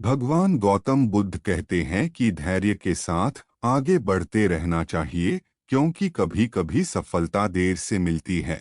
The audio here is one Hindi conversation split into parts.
भगवान गौतम बुद्ध कहते हैं कि धैर्य के साथ आगे बढ़ते रहना चाहिए, क्योंकि कभी कभी सफलता देर से मिलती है।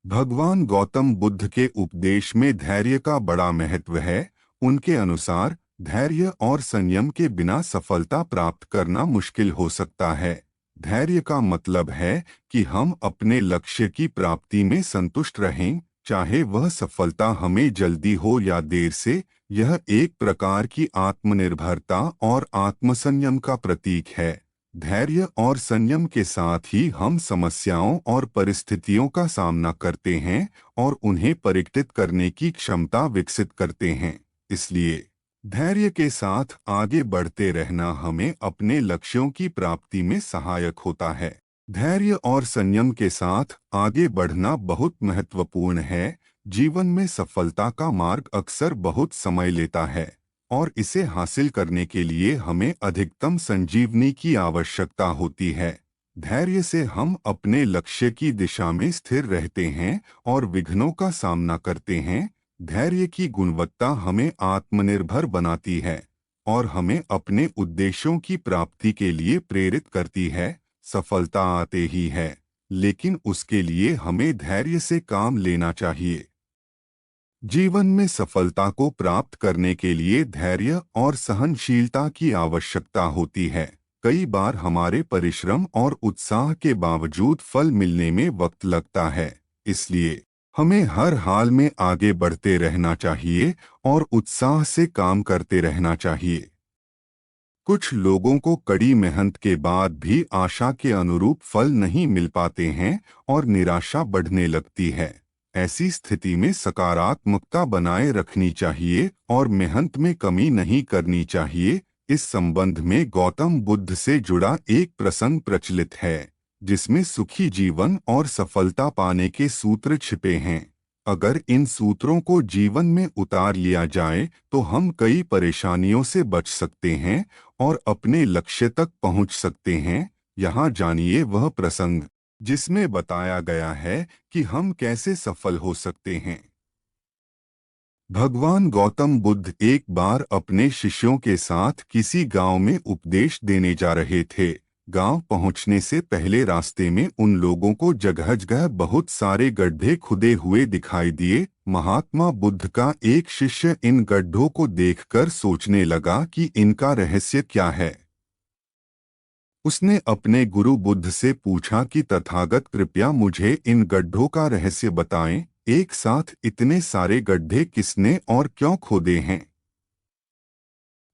भगवान गौतम बुद्ध के उपदेश में धैर्य का बड़ा महत्व है। उनके अनुसार धैर्य और संयम के बिना सफलता प्राप्त करना मुश्किल हो सकता है। धैर्य का मतलब है कि हम अपने लक्ष्य की प्राप्ति में संतुष्ट रहें, चाहे वह सफलता हमें जल्दी हो या देर से। यह एक प्रकार की आत्मनिर्भरता और आत्मसंयम का प्रतीक है। धैर्य और संयम के साथ ही हम समस्याओं और परिस्थितियों का सामना करते हैं और उन्हें परिवर्तित करने की क्षमता विकसित करते हैं। इसलिए धैर्य के साथ आगे बढ़ते रहना हमें अपने लक्ष्यों की प्राप्ति में सहायक होता है। धैर्य और संयम के साथ आगे बढ़ना बहुत महत्वपूर्ण है। जीवन में सफलता का मार्ग अक्सर बहुत समय लेता है और इसे हासिल करने के लिए हमें अधिकतम संजीवनी की आवश्यकता होती है। धैर्य से हम अपने लक्ष्य की दिशा में स्थिर रहते हैं और विघ्नों का सामना करते हैं। धैर्य की गुणवत्ता हमें आत्मनिर्भर बनाती है और हमें अपने उद्देश्यों की प्राप्ति के लिए प्रेरित करती है। सफलता आते ही है, लेकिन उसके लिए हमें धैर्य से काम लेना चाहिए। जीवन में सफलता को प्राप्त करने के लिए धैर्य और सहनशीलता की आवश्यकता होती है। कई बार हमारे परिश्रम और उत्साह के बावजूद फल मिलने में वक्त लगता है। इसलिए हमें हर हाल में आगे बढ़ते रहना चाहिए और उत्साह से काम करते रहना चाहिए। कुछ लोगों को कड़ी मेहनत के बाद भी आशा के अनुरूप फल नहीं मिल पाते हैं और निराशा बढ़ने लगती है। ऐसी स्थिति में सकारात्मकता बनाए रखनी चाहिए और मेहनत में कमी नहीं करनी चाहिए। इस संबंध में गौतम बुद्ध से जुड़ा एक प्रसंग प्रचलित है, जिसमें सुखी जीवन और सफलता पाने के सूत्र छिपे हैं। अगर इन सूत्रों को जीवन में उतार लिया जाए तो हम कई परेशानियों से बच सकते हैं और अपने लक्ष्य तक पहुंच सकते हैं। यहाँ जानिए वह प्रसंग जिसमें बताया गया है कि हम कैसे सफल हो सकते हैं। भगवान गौतम बुद्ध एक बार अपने शिष्यों के साथ किसी गांव में उपदेश देने जा रहे थे। गांव पहुंचने से पहले रास्ते में उन लोगों को जगह जगह बहुत सारे गड्ढे खुदे हुए दिखाई दिए। महात्मा बुद्ध का एक शिष्य इन गड्ढों को देखकर सोचने लगा कि इनका रहस्य क्या है। उसने अपने गुरु बुद्ध से पूछा कि तथागत कृपया मुझे इन गड्ढों का रहस्य बताएं। एक साथ इतने सारे गड्ढे किसने और क्यों खोदे हैं?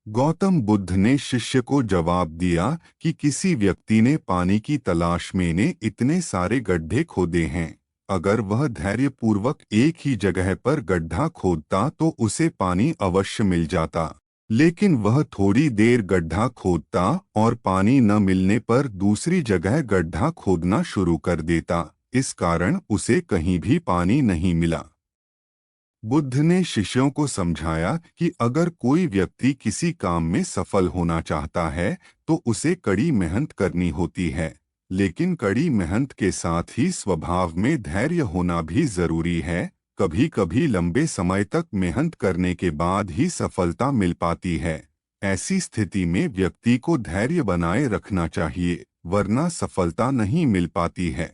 गौतम बुद्ध ने शिष्य को जवाब दिया कि किसी व्यक्ति ने पानी की तलाश में ने इतने सारे गड्ढे खोदे हैं। अगर वह धैर्यपूर्वक एक ही जगह पर गड्ढा खोदता तो उसे पानी अवश्य मिल जाता, लेकिन वह थोड़ी देर गड्ढा खोदता और पानी न मिलने पर दूसरी जगह गड्ढा खोदना शुरू कर देता। इस कारण उसे कहीं भी पानी नहीं मिला। बुद्ध ने शिष्यों को समझाया कि अगर कोई व्यक्ति किसी काम में सफल होना चाहता है तो उसे कड़ी मेहनत करनी होती है, लेकिन कड़ी मेहनत के साथ ही स्वभाव में धैर्य होना भी जरूरी है। कभी कभी लंबे समय तक मेहनत करने के बाद ही सफलता मिल पाती है। ऐसी स्थिति में व्यक्ति को धैर्य बनाए रखना चाहिए, वरना सफलता नहीं मिल पाती है।